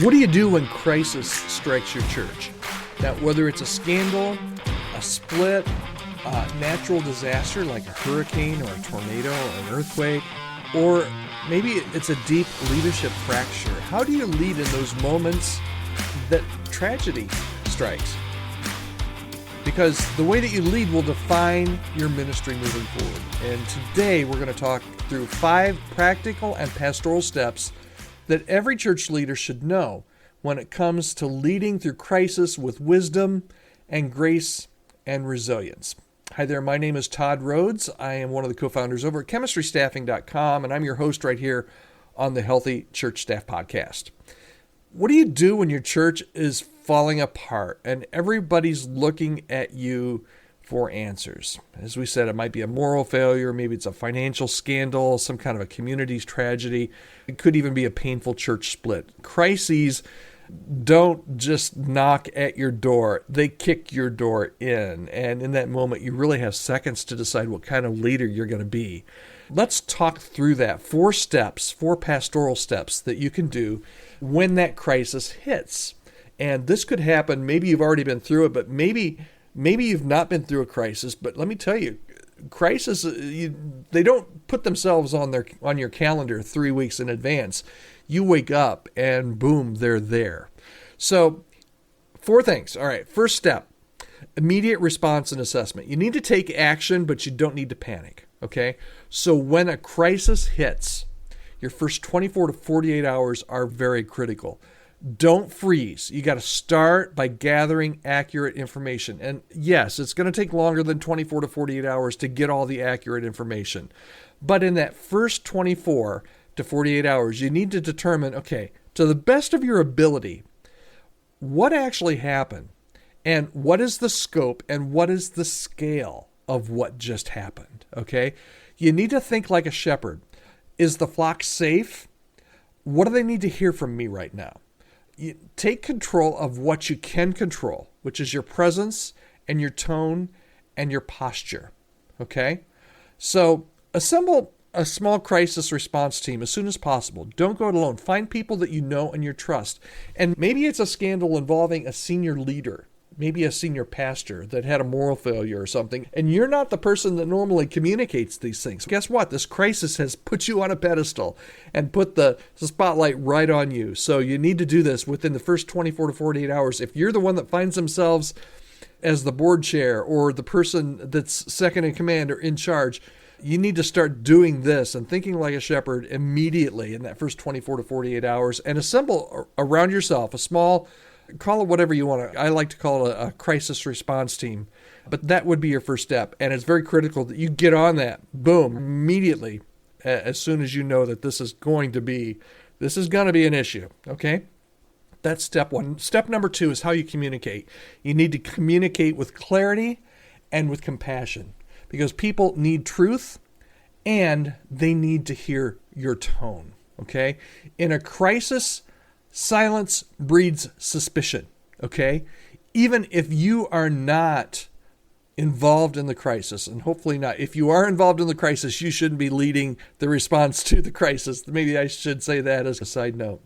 What do you do when crisis strikes your church? Now, whether it's a scandal, a split, a natural disaster like a hurricane or a tornado or an earthquake, or maybe it's a deep leadership fracture, how do you lead in those moments that tragedy strikes? Because the way that you lead will define your ministry moving forward. And today we're going to talk through 5 practical and pastoral steps that every church leader should know when it comes to leading through crisis with wisdom and grace and resilience. Hi there, my name is Todd Rhodes. I am one of the co-founders over at chemistrystaffing.com, and I'm your host right here on the Healthy Church Staff Podcast. What do you do when your church is falling apart and everybody's looking at you for answers? As we said, it might be a moral failure, maybe it's a financial scandal, some kind of a community's tragedy. It could even be a painful church split. Crises don't just knock at your door, they kick your door in. And in that moment, you really have seconds to decide what kind of leader you're going to be. Let's talk through that. 4 steps, 4 pastoral steps that you can do when that crisis hits. And this could happen, maybe you've already been through it, but maybe you've not been through a crisis. But let me tell you, crisis, they don't put themselves on your calendar 3 weeks in advance. You wake up and boom, they're there. So 4 things. All right, first step, immediate response and assessment. You need to take action, but you don't need to panic, okay? So when a crisis hits, your first 24 to 48 hours are very critical. Don't freeze. You got to start by gathering accurate information. And yes, it's going to take longer than 24 to 48 hours to get all the accurate information. But in that first 24 to 48 hours, you need to determine, okay, to the best of your ability, what actually happened and what is the scope and what is the scale of what just happened, okay? You need to think like a shepherd. Is the flock safe? What do they need to hear from me right now? You take control of what you can control, which is your presence and your tone and your posture, okay? So assemble a small crisis response team as soon as possible. Don't go it alone. Find people that you know and you trust. And maybe it's a scandal involving a senior leader, maybe a senior pastor that had a moral failure or something, and you're not the person that normally communicates these things. Guess what? This crisis has put you on a pedestal and put the spotlight right on you. So you need to do this within the first 24 to 48 hours. If you're the one that finds themselves as the board chair or the person that's second in command or in charge, you need to start doing this and thinking like a shepherd immediately in that first 24 to 48 hours and assemble around yourself a small, call it whatever you want to. I like to call it a crisis response team, but that would be your first step. And it's very critical that you get on that, boom, immediately, as soon as you know that this is going to be an issue, okay? That's step 1. Step number 2 is how you communicate. You need to communicate with clarity and with compassion because people need truth and they need to hear your tone, okay? In a crisis, silence breeds suspicion, okay? Even if you are not involved in the crisis, and hopefully not. If you are involved in the crisis, you shouldn't be leading the response to the crisis. Maybe I should say that as a side note.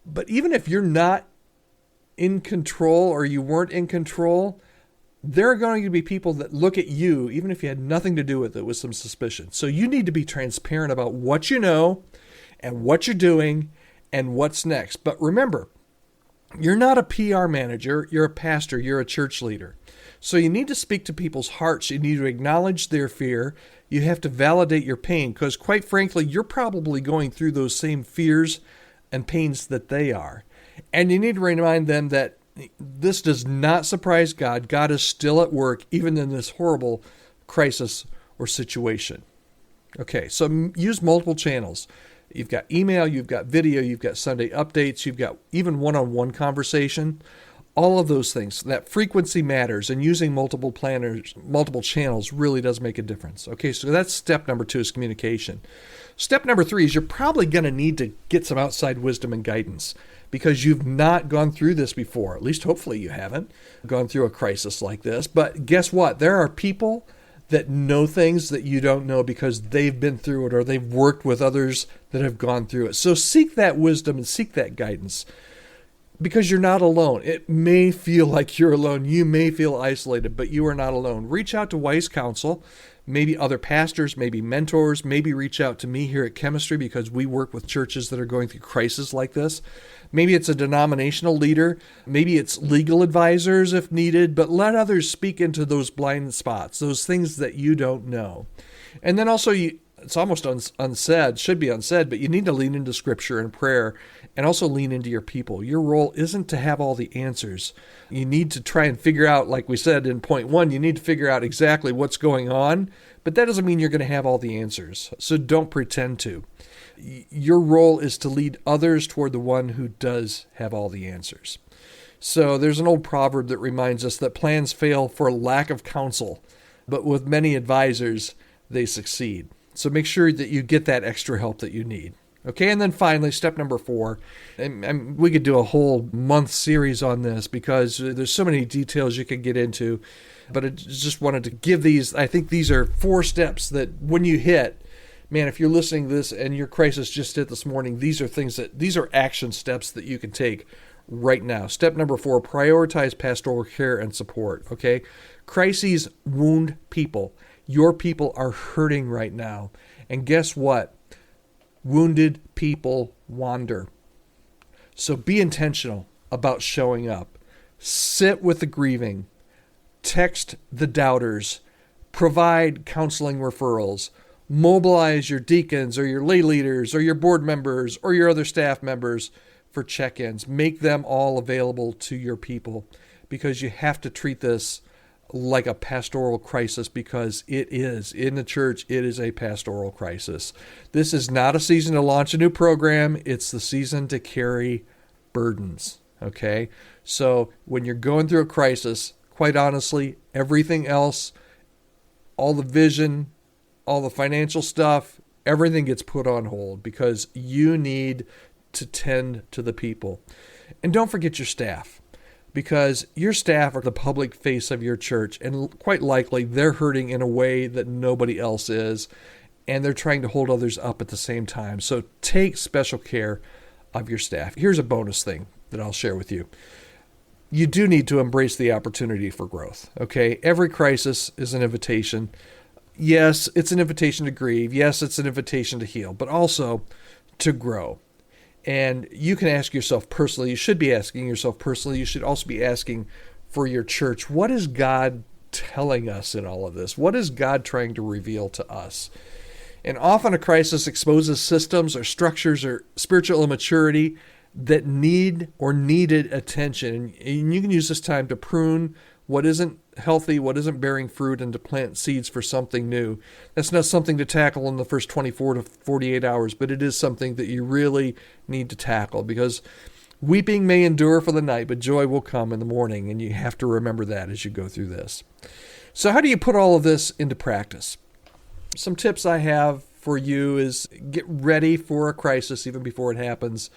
But even if you're not in control or you weren't in control, there are going to be people that look at you, even if you had nothing to do with it, with some suspicion. So you need to be transparent about what you know and what you're doing and what's next. But remember, you're not a PR manager, you're a pastor, you're a church leader. So you need to speak to people's hearts. You need to acknowledge their fear. You have to validate your pain because quite frankly, you're probably going through those same fears and pains that they are. And you need to remind them that this does not surprise God. God is still at work, even in this horrible crisis or situation. Okay, so use multiple channels. You've got email, you've got video, you've got Sunday updates, you've got even one-on-one conversation. All of those things. That frequency matters, and using multiple channels really does make a difference. Okay, so that's step number 2 is communication. Step number 3 is you're probably going to need to get some outside wisdom and guidance because you've not gone through this before. At least hopefully you haven't gone through a crisis like this. But guess what? There are people that know things that you don't know because they've been through it or they've worked with others that have gone through it. So seek that wisdom and seek that guidance. because you're not alone. It may feel like you're alone. You may feel isolated, but you are not alone. Reach out to wise counsel, maybe other pastors, maybe mentors, maybe reach out to me here at Chemistry because we work with churches that are going through crisis like this. Maybe it's a denominational leader. Maybe it's legal advisors if needed, but let others speak into those blind spots, those things that you don't know. And then also, it's almost unsaid, should be unsaid, but you need to lean into Scripture and prayer and also lean into your people. Your role isn't to have all the answers. You need to try and figure out, like we said in point 1, you need to figure out exactly what's going on, but that doesn't mean you're going to have all the answers. So don't pretend to. Your role is to lead others toward the one who does have all the answers. So there's an old proverb that reminds us that plans fail for lack of counsel, but with many advisors, they succeed. So make sure that you get that extra help that you need. Okay, and then finally, step number 4, and we could do a whole month series on this because there's so many details you could get into, but I just wanted to give these. I think these are 4 steps that when you hit, man, if you're listening to this and your crisis just hit this morning, these are action steps that you can take right now. Step number 4, prioritize pastoral care and support, okay? Crises wound people. Your people are hurting right now. And guess what? Wounded people wander. So be intentional about showing up. Sit with the grieving. Text the doubters. Provide counseling referrals. Mobilize your deacons or your lay leaders or your board members or your other staff members for check-ins. Make them all available to your people because you have to treat this like a pastoral crisis because it is. In the church, it is a pastoral crisis. This is not a season to launch a new program. It's the season to carry burdens, okay? So when you're going through a crisis, quite honestly, everything else, all the vision, all the financial stuff, everything gets put on hold because you need to tend to the people. And don't forget your staff. Because your staff are the public face of your church, and quite likely they're hurting in a way that nobody else is, and they're trying to hold others up at the same time. So take special care of your staff. Here's a bonus thing that I'll share with you. You do need to embrace the opportunity for growth, okay? Every crisis is an invitation. Yes, it's an invitation to grieve. Yes, it's an invitation to heal, but also to grow. And you can ask yourself personally, you should be asking yourself personally, you should also be asking for your church, what is God telling us in all of this? What is God trying to reveal to us? And often a crisis exposes systems or structures or spiritual immaturity that need or needed attention. And you can use this time to prune what isn't healthy, what isn't bearing fruit, and to plant seeds for something new. That's not something to tackle in the first 24 to 48 hours, but it is something that you really need to tackle because weeping may endure for the night, but joy will come in the morning, and you have to remember that as you go through this. So how do you put all of this into practice? Some tips I have for you is get ready for a crisis even before it happens.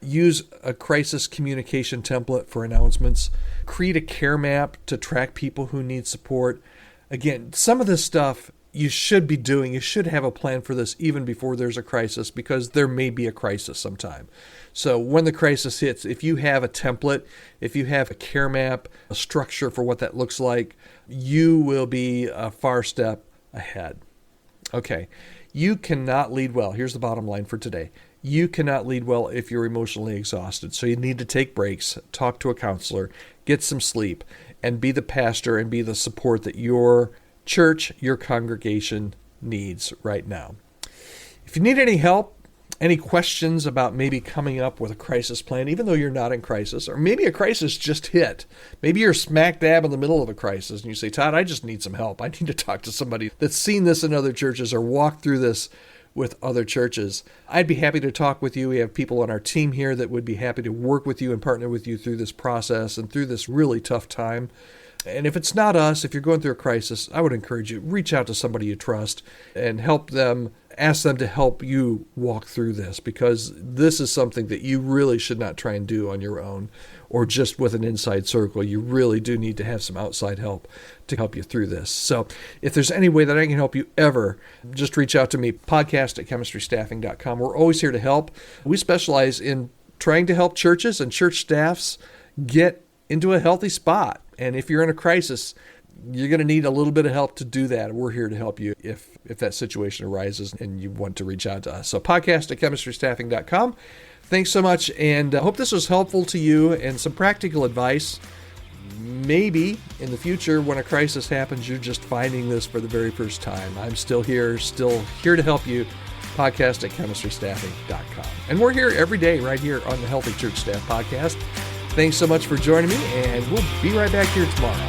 Use a crisis communication template for announcements. Create a care map to track people who need support. Again, some of this stuff you should be doing. You should have a plan for this even before there's a crisis because there may be a crisis sometime. So when the crisis hits, if you have a template, if you have a care map, a structure for what that looks like, you will be a far step ahead. Okay, you cannot lead well. Here's the bottom line for today. You cannot lead well if you're emotionally exhausted. So you need to take breaks, talk to a counselor, get some sleep, and be the pastor and be the support that your church, your congregation needs right now. If you need any help, any questions about maybe coming up with a crisis plan, even though you're not in crisis, or maybe a crisis just hit. Maybe you're smack dab in the middle of a crisis and you say, Todd, I just need some help. I need to talk to somebody that's seen this in other churches or walked through this with other churches. I'd be happy to talk with you. We have people on our team here that would be happy to work with you and partner with you through this process and through this really tough time. And if it's not us, if you're going through a crisis, I would encourage you, reach out to somebody you trust and help them, ask them to help you walk through this because this is something that you really should not try and do on your own or just with an inside circle. You really do need to have some outside help to help you through this. So if there's any way that I can help you ever, just reach out to me, podcast@chemistrystaffing.com. We're always here to help. We specialize in trying to help churches and church staffs get into a healthy spot. And if you're in a crisis, you're going to need a little bit of help to do that. We're here to help you if that situation arises and you want to reach out to us. So podcast@chemistrystaffing.com. Thanks so much, and I hope this was helpful to you and some practical advice. Maybe in the future when a crisis happens, you're just finding this for the very first time. I'm still here to help you. Podcast@chemistrystaffing.com. And we're here every day right here on the Healthy Church Staff Podcast. Thanks so much for joining me, and we'll be right back here tomorrow.